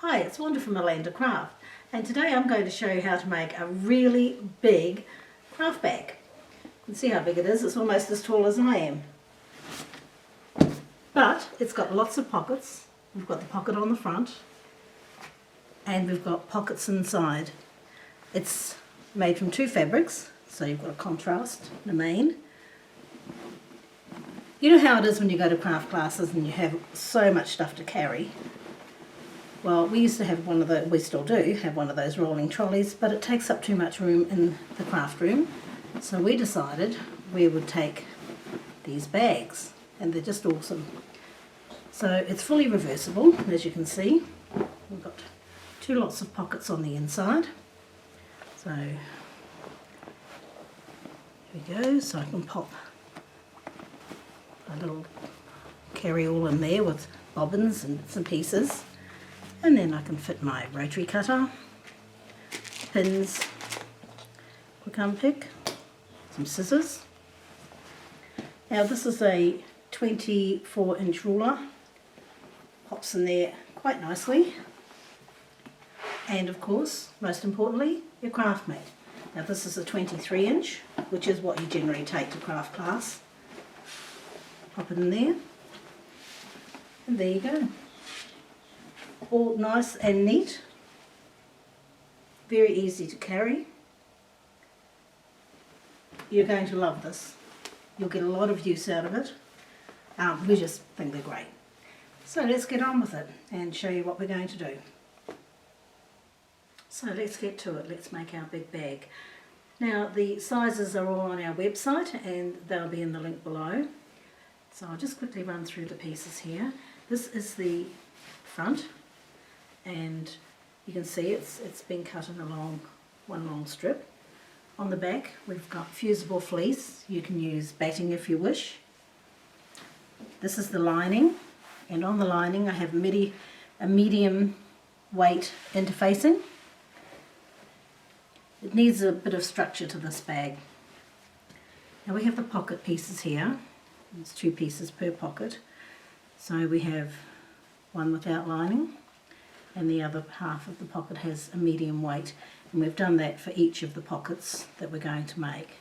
Hi, it's Wanda from Alanda Craft, and today I'm going to show you how to make a really big craft bag. You can see how big it is. It's almost as tall as I am. But it's got lots of pockets. We've got the pocket on the front and we've got pockets inside. It's made from two fabrics, so you've got a contrast and a main. You know how it is when you go to craft classes and you have so much stuff to carry. Well, we used to have one of those, we still do have one of those rolling trolleys, but it takes up too much room in the craft room. So we decided we would take these bags, and they're just awesome. So it's fully reversible, as you can see. We've got two lots of pockets on the inside. So here we go, so I can pop a little carry-all in there with bobbins and bits and pieces. And then I can fit my rotary cutter, pins, quick unpick, some scissors. Now this is a 24-inch ruler, pops in there quite nicely. And of course, most importantly, your craft mat. Now this is a 23-inch, which is what you generally take to craft class. Pop it in there, and there you go. All nice and neat, very easy to carry. You're going to love this. You'll get a lot of use out of it. We just think they're great. So let's get on with it and show you what we're going to do. So let's get to it. Let's make our big bag. Now the sizes are all on our website and they'll be in the link below. So I'll just quickly run through the pieces here. This is the front. And you can see it's been cut in one long strip. On the back we've got fusible fleece. You can use batting if you wish. This is the lining, and on the lining I have a medium weight interfacing. It needs a bit of structure to this bag. Now we have the pocket pieces here. There's two pieces per pocket. So we have one without lining, and the other half of the pocket has a medium weight, and we've done that for each of the pockets that we're going to make.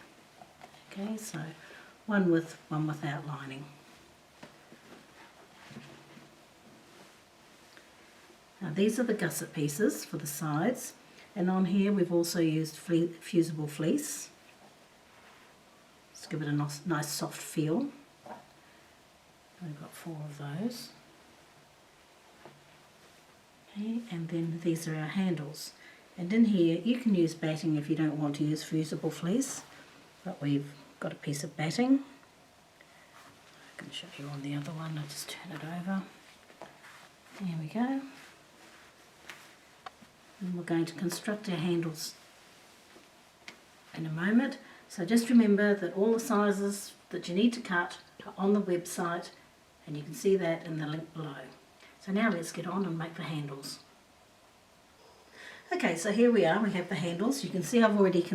Okay, so one with, one without lining. Now these are the gusset pieces for the sides, and on here we've also used fusible fleece. Just give it a nice soft feel. We've got 4 of those. Okay, and then these are our handles, and in here you can use batting if you don't want to use fusible fleece, but we've got a piece of batting. I can show you on the other one. I'll just turn it over. There we go. And we're going to construct our handles in a moment, so just remember that all the sizes that you need to cut are on the website, and you can see that in the link below. So now let's get on and make the handles. Okay, so here we are, we have the handles. You can see I've already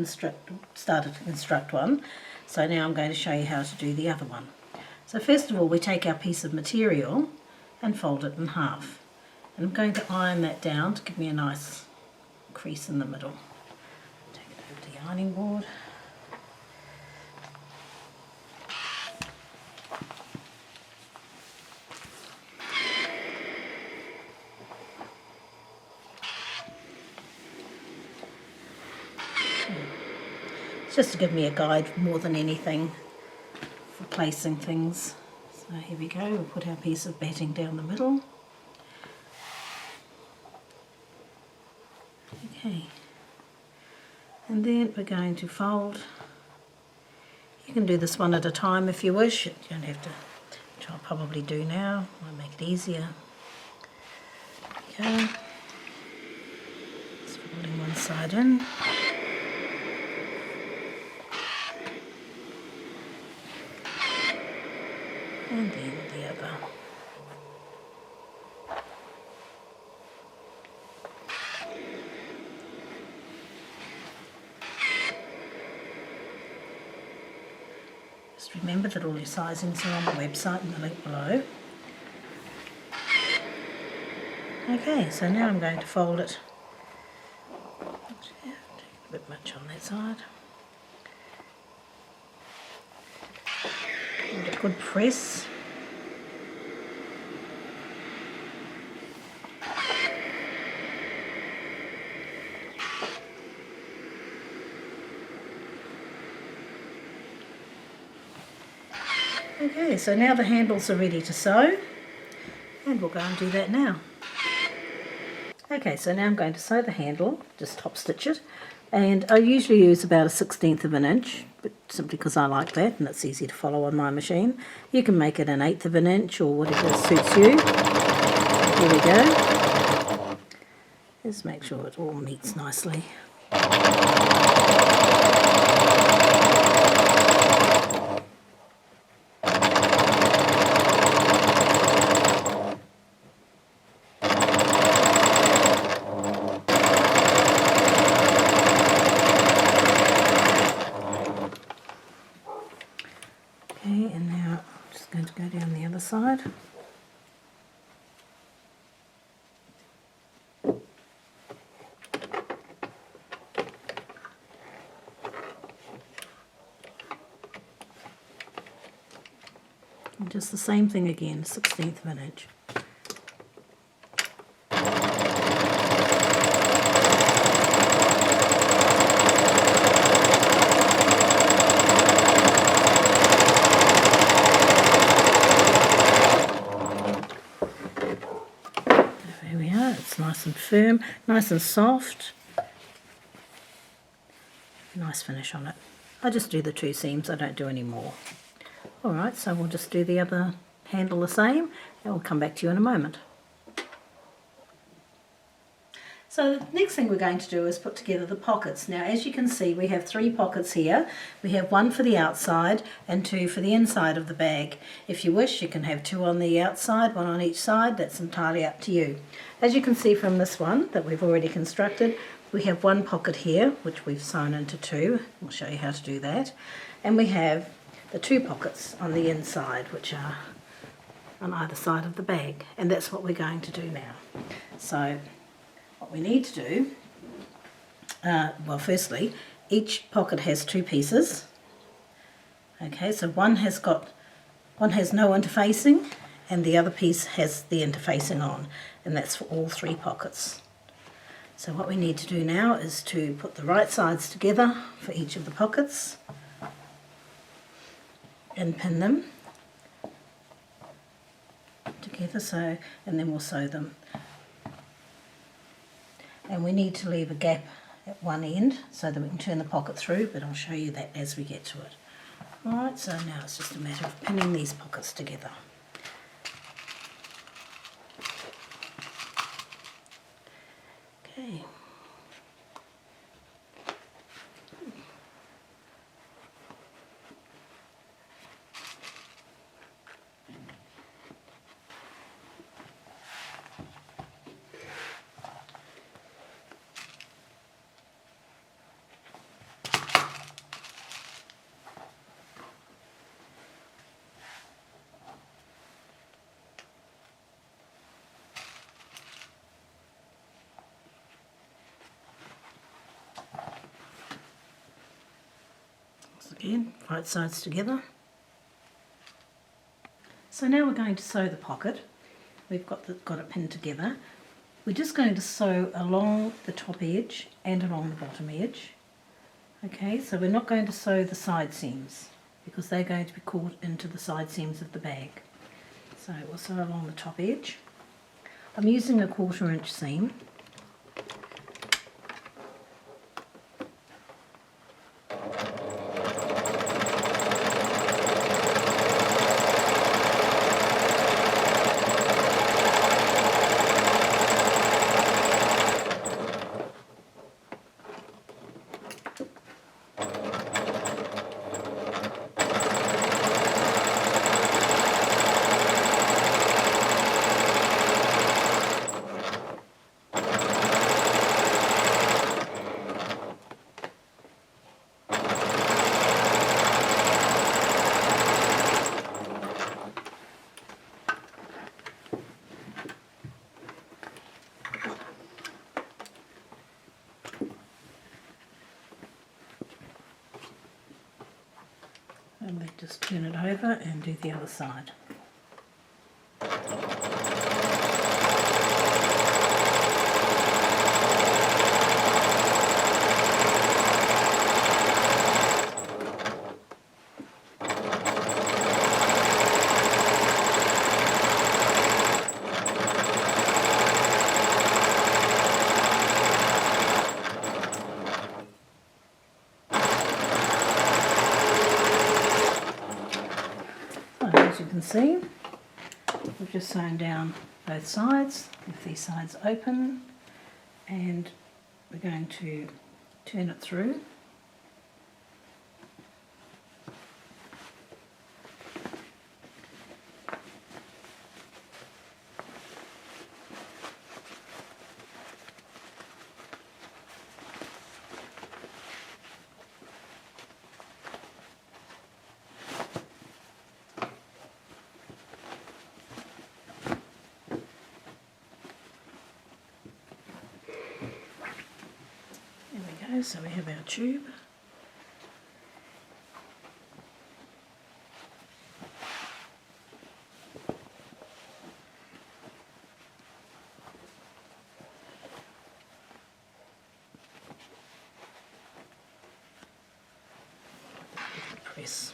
started to construct one. So now I'm going to show you how to do the other one. So first of all, we take our piece of material and fold it in half. And I'm going to iron that down to give me a nice crease in the middle. Take it over to the ironing board. Just to give me a guide more than anything for placing things. So here we go, we'll put our piece of batting down the middle. Okay, and then we're going to fold. You can do this one at a time if you wish. You don't have to, which I'll probably do now. I'll make it easier. There we go. Just folding one side in. And then the other. Just remember that all your sizings are on the website and the link below. Okay, so now I'm going to fold it. Take a bit much on that side. And a good press. Okay, so now the handles are ready to sew, and we'll go and do that now. Okay, so now I'm going to sew the handle, just top stitch it, and I usually use about a 1/16 of an inch, but simply because I like that and it's easy to follow on my machine. You can make it an 1/8 of an inch or whatever suits you. Here we go. Just make sure it all meets nicely. Okay, and now I'm just going to go down the other side. And just the same thing again, 1/16 of an inch. There we are, it's nice and firm, nice and soft. Nice finish on it. I just do the 2 seams, I don't do any more. Alright, so we'll just do the other handle the same, and we'll come back to you in a moment. So the next thing we're going to do is put together the pockets. Now as you can see, we have 3 pockets here. We have 1 for the outside and 2 for the inside of the bag. If you wish, you can have 2 on the outside, 1 on each side. That's entirely up to you. As you can see from this one that we've already constructed, we have 1 pocket here, which we've sewn into 2. I'll show you how to do that. And we have the 2 pockets on the inside, which are on either side of the bag. And that's what we're going to do now. So what we need to do, well, firstly, each pocket has 2 pieces. Okay, so one has no interfacing, and the other piece has the interfacing on, and that's for all 3 pockets. So what we need to do now is to put the right sides together for each of the pockets and pin them together, and then we'll sew them. And we need to leave a gap at one end so that we can turn the pocket through, but I'll show you that as we get to it. Alright, so now it's just a matter of pinning these pockets together. Okay. Again, right sides together. So now we're going to sew the pocket. We've got it pinned together. We're just going to sew along the top edge and along the bottom edge. Okay, so we're not going to sew the side seams because they're going to be caught into the side seams of the bag. So we'll sew along the top edge. I'm using a 1/4 inch seam. just turn it over and do the other side. As you can see, we've just sewn down both sides with these sides open, and we're going to turn it through. So we have our tube. Press.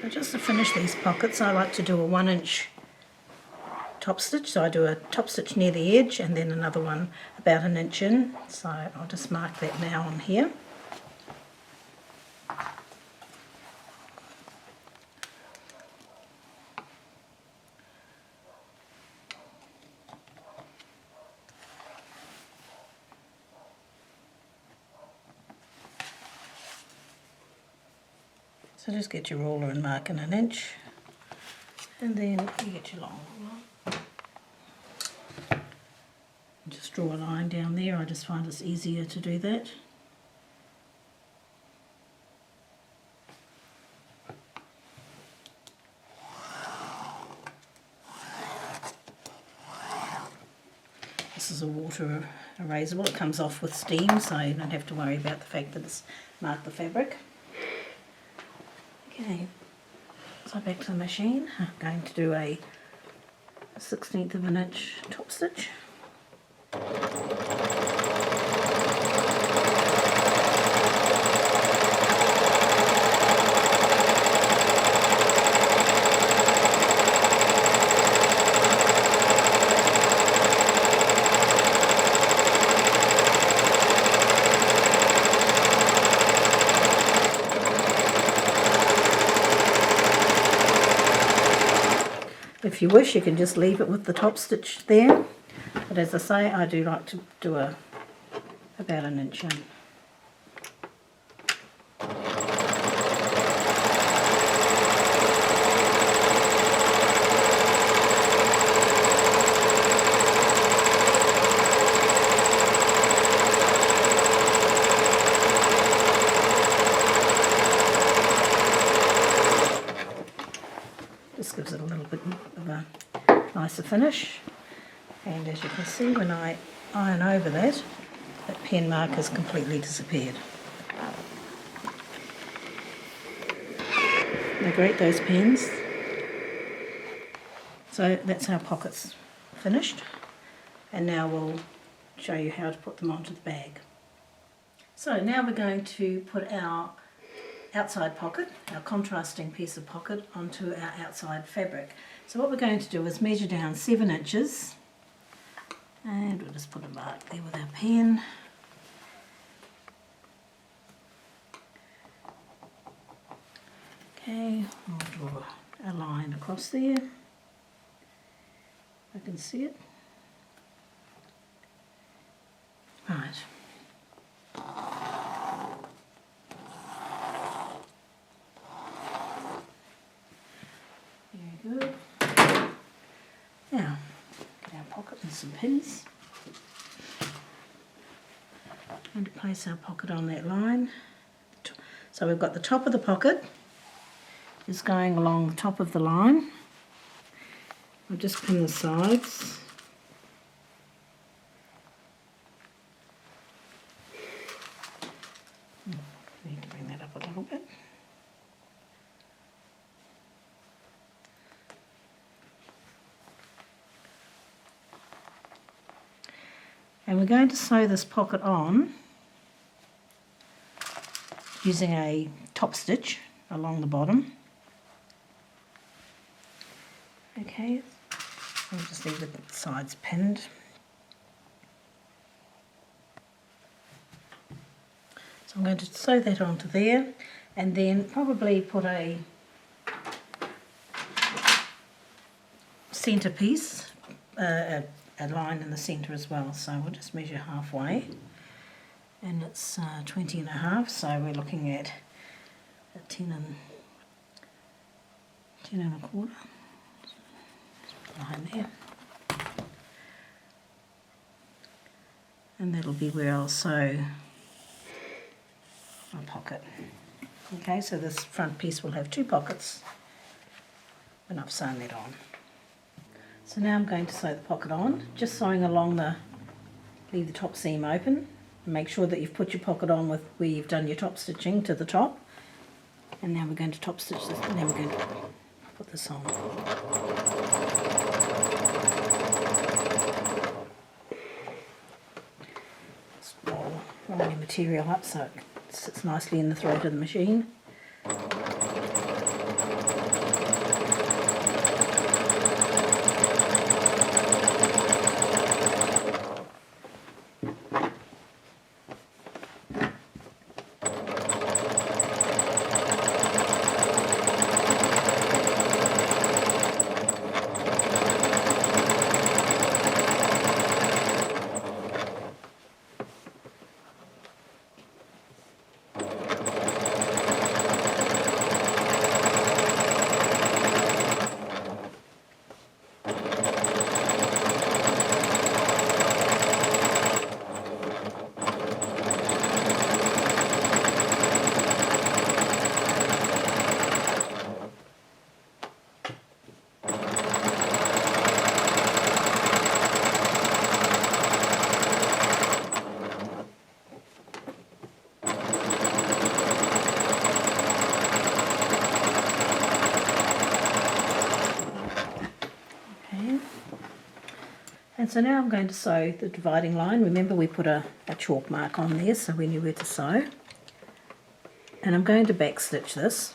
Now just to finish these pockets, I like to do a 1-inch top stitch. So I do a top stitch near the edge and then another one about 1 inch in. So I'll just mark that now on here. So just get your ruler and mark in 1 inch, and then you get your long ruler. Just draw a line down there. I just find it's easier to do that. This is a water erasable. It comes off with steam, so you don't have to worry about the fact that it's marked the fabric. Okay, so back to the machine. I'm going to do a 1/16 of an inch top stitch. If you wish, you can just leave it with the top stitch there, but as I say, I do like to do about 1 inch in. Just gives it a little bit of a nicer finish, and as you can see, when I iron over that, that pen mark has completely disappeared. They're great, those pens. So that's our pockets finished, and now we'll show you how to put them onto the bag. So now we're going to put our outside pocket, our contrasting piece of pocket, onto our outside fabric. So what we're going to do is measure down 7 inches, and we'll just put a mark there with our pen. Okay, we'll draw a line across there. I can see it. Right. and some pins. And to place our pocket on that line. So we've got the top of the pocket is going along the top of the line. I'll just pin the sides. Need to bring that up a little bit. And we're going to sew this pocket on using a top stitch along the bottom. Okay, I'll just leave the sides pinned. So I'm going to sew that onto there and then probably put a centre piece, a line in the centre as well. So we'll just measure halfway, and it's 20.5, so we're looking at 10 and a quarter. Just put a line there, and that'll be where I'll sew my pocket. Okay, so this front piece will have 2 pockets when I've sewn that on. So now I'm going to sew the pocket on, just sewing along leave the top seam open, and make sure that you've put your pocket on with where you've done your top stitching to the top. And now we're going to top stitch this, and then we're going to put this on. Just roll your material up so it sits nicely in the throat of the machine. And so now I'm going to sew the dividing line. Remember, we put a chalk mark on there so we knew where to sew. And I'm going to back stitch this.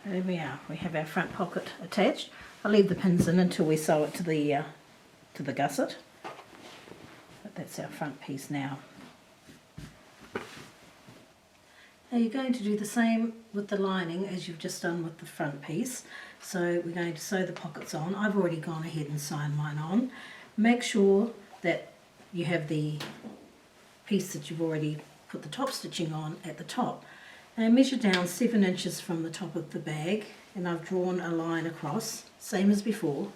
There we are. We have our front pocket attached. I'll leave the pins in until we sew it to the gusset. But that's our front piece now. Now you're going to do the same with the lining as you've just done with the front piece. So we're going to sew the pockets on. I've already gone ahead and sewn mine on. Make sure that you have the piece that you've already put the top stitching on at the top. Now measure down 7 inches from the top of the bag, and I've drawn a line across, same as before.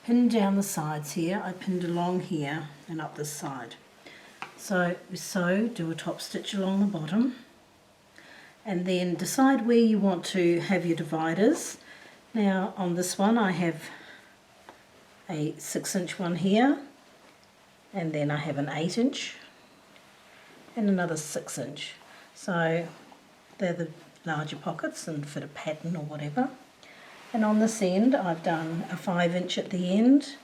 Pin down the sides here. I pinned along here and up this side. So we sew, do a top stitch along the bottom, and then decide where you want to have your dividers. Now on this one I have a 6-inch one here, and then I have an 8-inch and another 6-inch. So they're the larger pockets and fit a pattern or whatever. And on this end I've done a 5" at the end,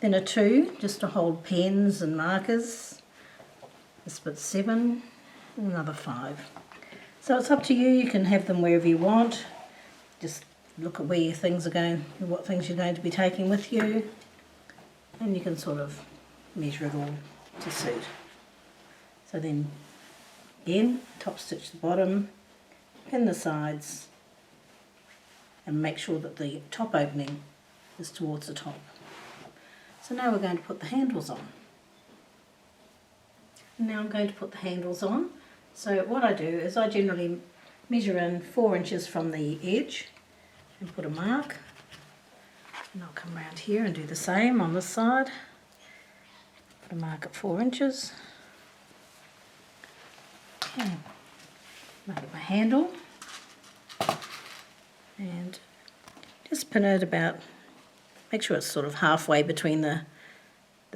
then a 2 just to hold pens and markers, this bit's 7, and another 5. So it's up to you, you can have them wherever you want, just look at where your things are going, what things you're going to be taking with you, and you can sort of measure it all to suit. So then again, top stitch the bottom, pin the sides, and make sure that the top opening is towards the top. So now we're going to put the handles on. Now I'm going to put the handles on. So what I do is I generally measure in 4 inches from the edge and put a mark, and I'll come around here and do the same on this side. Put a mark at 4 inches. Okay, make my handle and just pin it about, make sure it's sort of halfway between the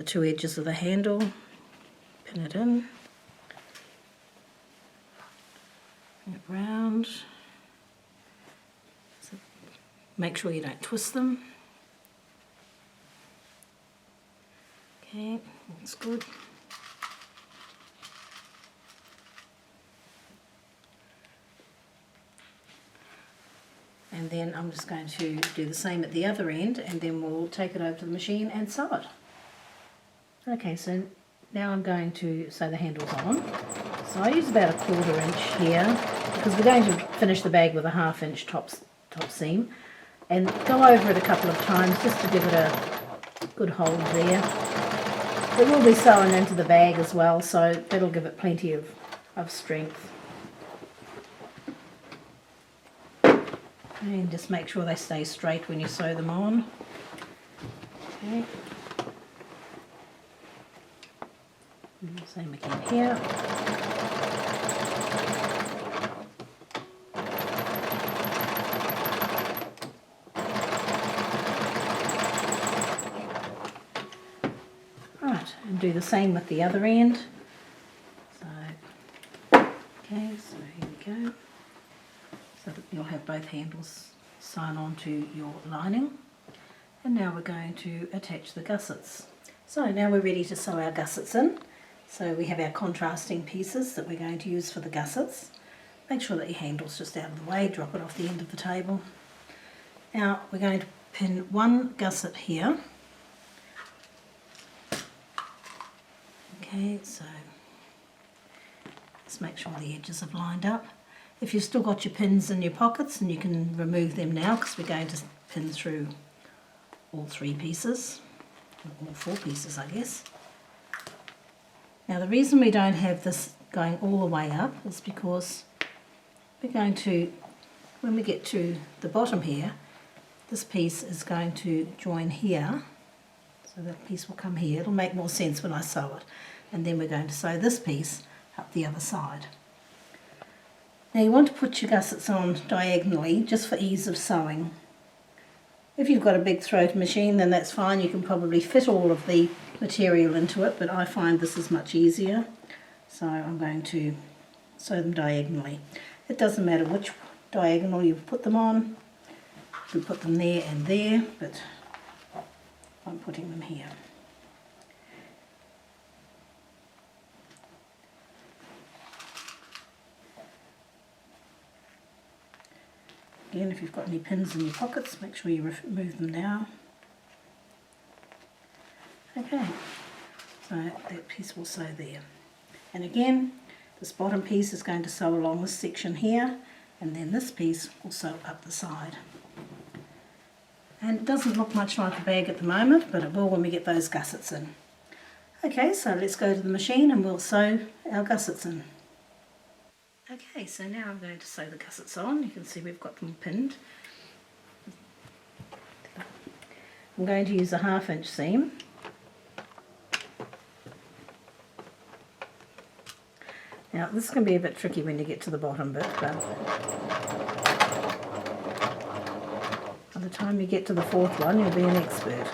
two edges of the handle, pin it in, bring it round, so make sure you don't twist them. Okay, that's good. And then I'm just going to do the same at the other end, and then we'll take it over to the machine and sew it. Okay, so now I'm going to sew the handles on. So I use about a 1/4 inch here, because we're going to finish the bag with a 1/2 inch top seam, and go over it a couple of times just to give it a good hold there. It will be sewn into the bag as well, so that'll give it plenty of strength. And just make sure they stay straight when you sew them on. Okay. And same again here. Right, and do the same with the other end. So, okay, so here we go. So that you'll have both handles sewn onto your lining. And now we're going to attach the gussets. So now we're ready to sew our gussets in. So we have our contrasting pieces that we're going to use for the gussets. Make sure that your handle's just out of the way, drop it off the end of the table. Now we're going to pin one gusset here. Okay, so just make sure the edges have lined up. If you've still got your pins in your pockets, and you can remove them now, because we're going to pin through all 3 pieces, all 4 pieces I guess. Now the reason we don't have this going all the way up is because we're going to, when we get to the bottom here, this piece is going to join here, so that piece will come here. It'll make more sense when I sew it. And then we're going to sew this piece up the other side. Now you want to put your gussets on diagonally just for ease of sewing. If you've got a big throat machine, then that's fine, you can probably fit all of the material into it, but I find this is much easier, so I'm going to sew them diagonally. It doesn't matter which diagonal you put them on, you can put them there and there, but I'm putting them here. Again, if you've got any pins in your pockets, make sure you remove them now. Okay, so that piece will sew there. And again, this bottom piece is going to sew along this section here, and then this piece will sew up the side. And it doesn't look much like a bag at the moment, but it will when we get those gussets in. Okay, so let's go to the machine and we'll sew our gussets in. Okay, so now I'm going to sew the gussets on. You can see we've got them pinned. I'm going to use a 1/2 inch seam. Now this can be a bit tricky when you get to the bottom bit, but by the time you get to the 4th one you'll be an expert.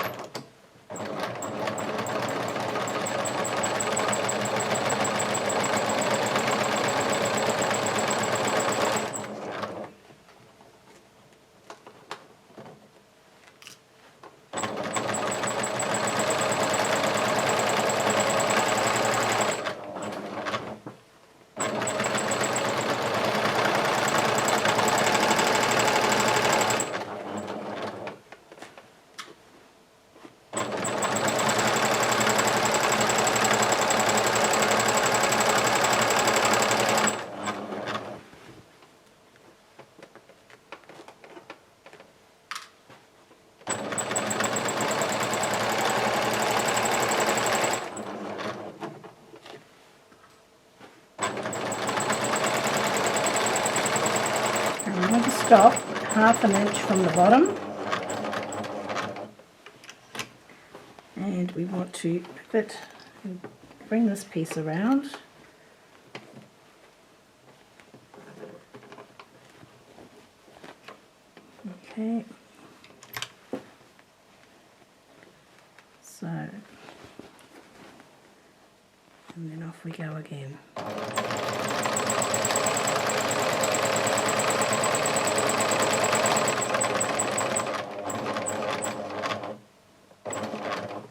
And I'm going to stop 1/2 inch from the bottom, and we want to pivot and bring this piece around. Okay, so, and then off we go again.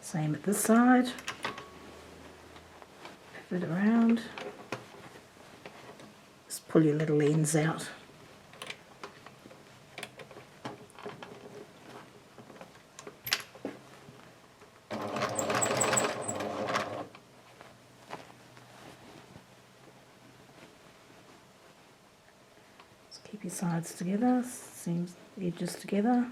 Same at this side, pivot around, just pull your little ends out. Just keep your sides together, seams, edges together.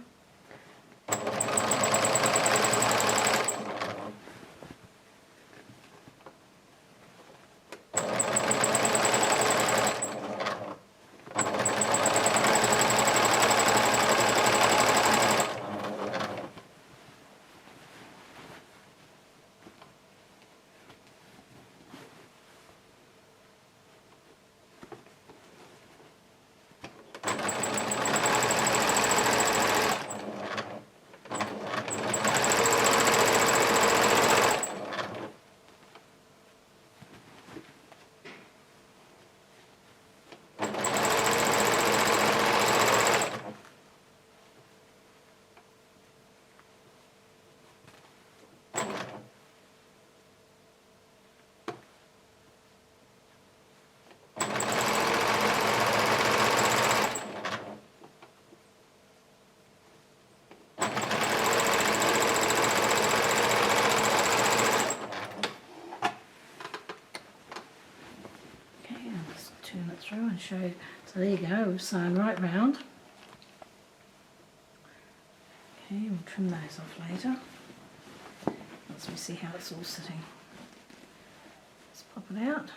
Turn it through and show. So there you go, we've sewn right round. Okay, we'll trim those off later once we see how it's all sitting. Let's pop it out.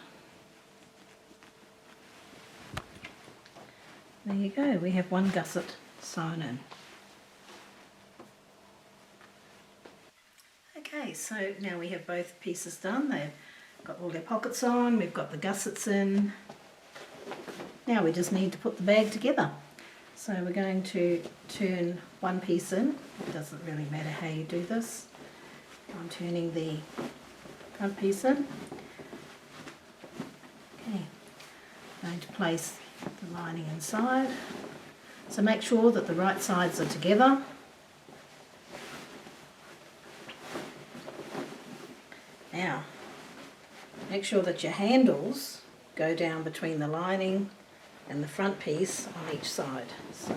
There you go, we have one gusset sewn in. Okay, so now we have both pieces done. They've got all their pockets on, we've got the gussets in. Now we just need to put the bag together. So we're going to turn one piece in. It doesn't really matter how you do this. I'm turning the front piece in. Okay, I'm going to place the lining inside. So make sure that the right sides are together. Now, make sure that your handles go down between the lining and the front piece on each side. So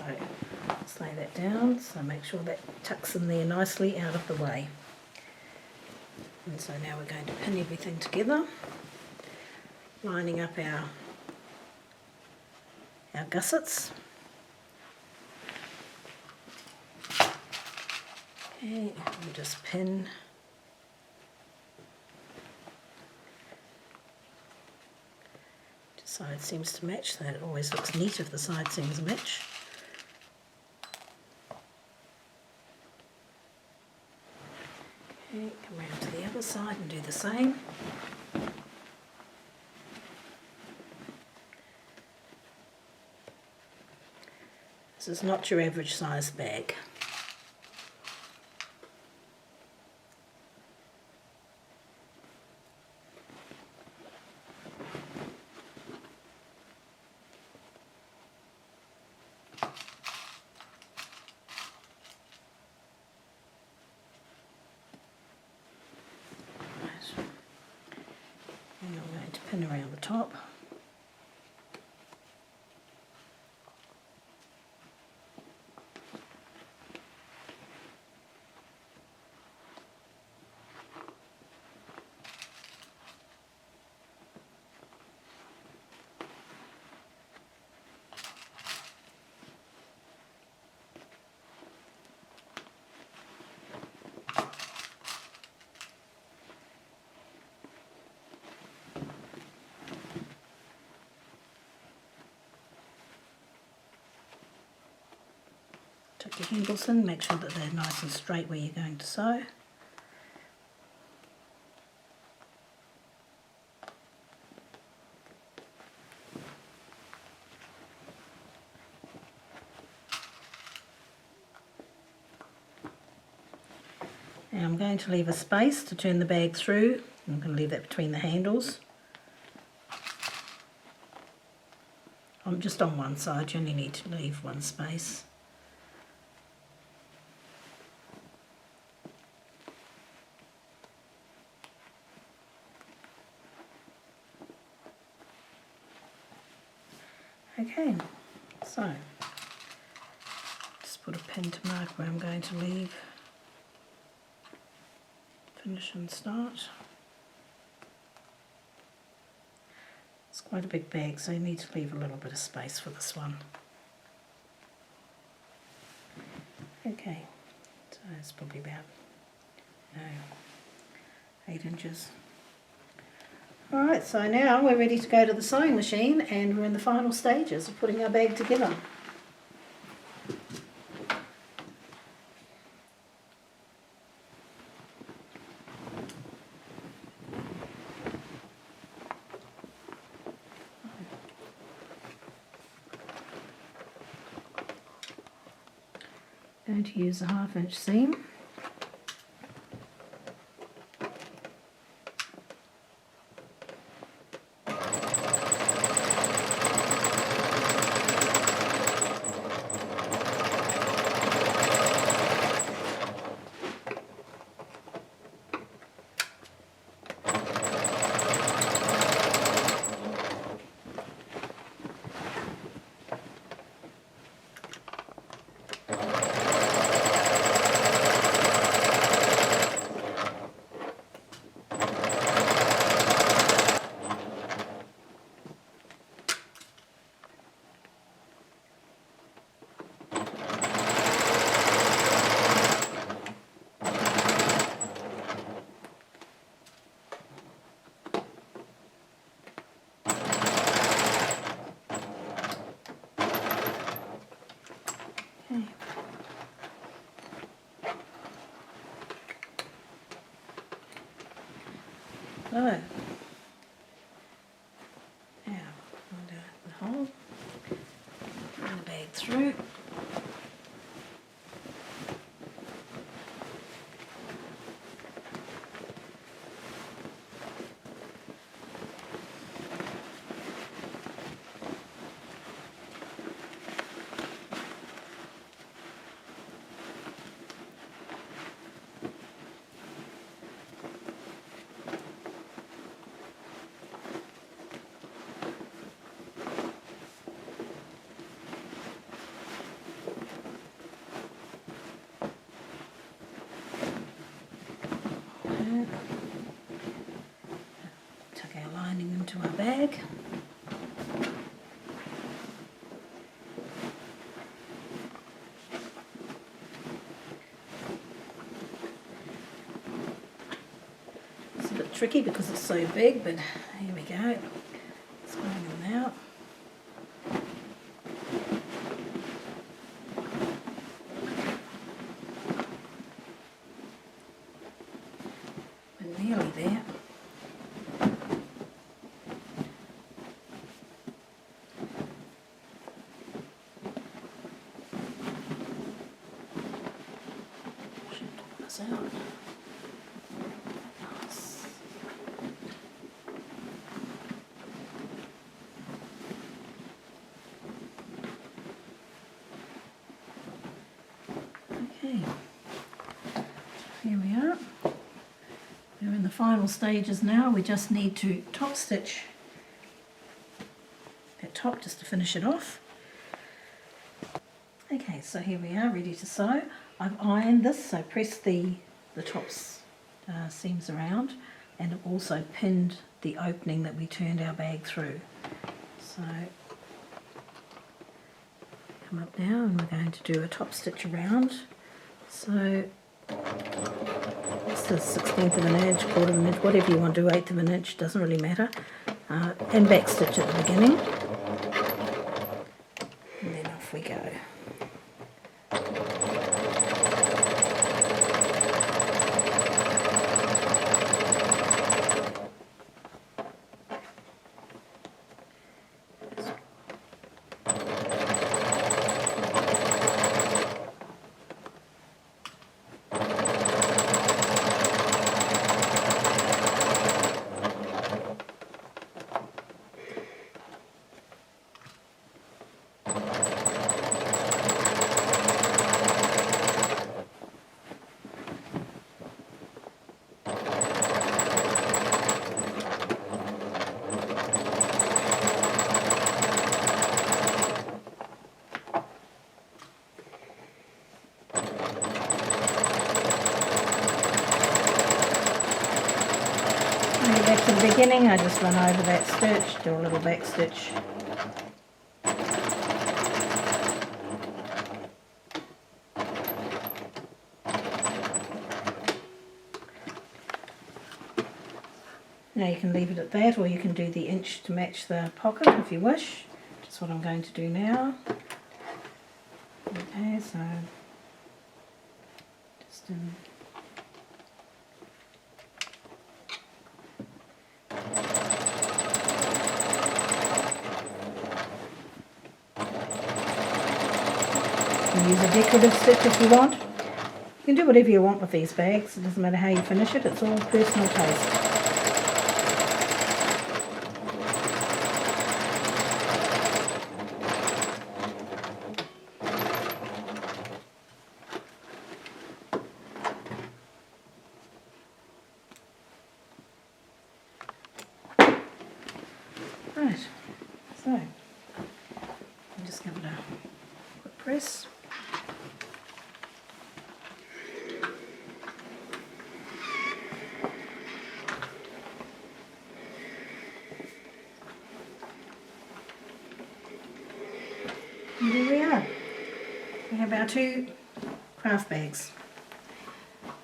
let's lay that down, so make sure that tucks in there nicely out of the way. And so now we're going to pin everything together, lining up our gussets. Okay, we'll just pin side seams to match. That always looks neat if the side seams match. Okay, come round to the other side and do the same. This is not your average size bag. And I'm going to pin around the top. Tuck your handles in, make sure that they're nice and straight where you're going to sew. Now I'm going to leave a space to turn the bag through. I'm going to leave that between the handles. I'm just on one side, you only need to leave one space. Okay, so just put a pin to mark where I'm going to leave. Finish and start. It's quite a big bag, so you need to leave a little bit of space for this one. Okay, so it's probably about 8 inches. Alright, so now we're ready to go to the sewing machine and we're in the final stages of putting our bag together. Going to use a 1/2 inch seam. So, now I'll do the hole, bring the bag through. Tuck our lining into our bag. It's a bit tricky because it's so big, but here we go. It's going in now. We're nearly there. Out. Okay, here we are. We're in the final stages now. We just need to top stitch that top just to finish it off. Okay, so here we are, ready to sew. I've ironed this, so press the tops seams around, and I've also pinned the opening that we turned our bag through. So come up now and we're going to do a top stitch around. So this is 1/16 of an inch, 1/4 of an inch, whatever you want to do, 1/8 of an inch, doesn't really matter. And back stitch at the beginning. And then off we go. the beginning I just run over that stitch, do a little back stitch. Now you can leave it at that, or you can do the inch to match the pocket if you wish. That's what I'm going to do now. Okay, so just use a decorative stitch if you want. You can do whatever you want with these bags. It doesn't matter how you finish it. It's all personal taste. Right, so I'm just going to quick press. And there we are. We have our 2 craft bags.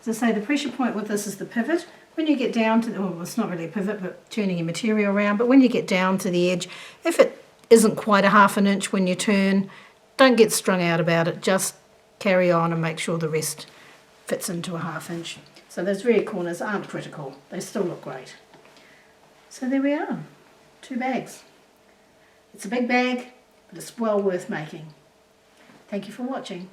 As I say, the pressure point with this is the pivot. When you get down to, well, it's not really a pivot, but turning your material around, but when you get down to the edge, if it isn't quite a ½ inch when you turn, don't get strung out about it, just carry on and make sure the rest fits into a ½ inch. So those rear corners aren't critical, they still look great. So there we are, 2 bags. It's a big bag, but it's well worth making. Thank you for watching.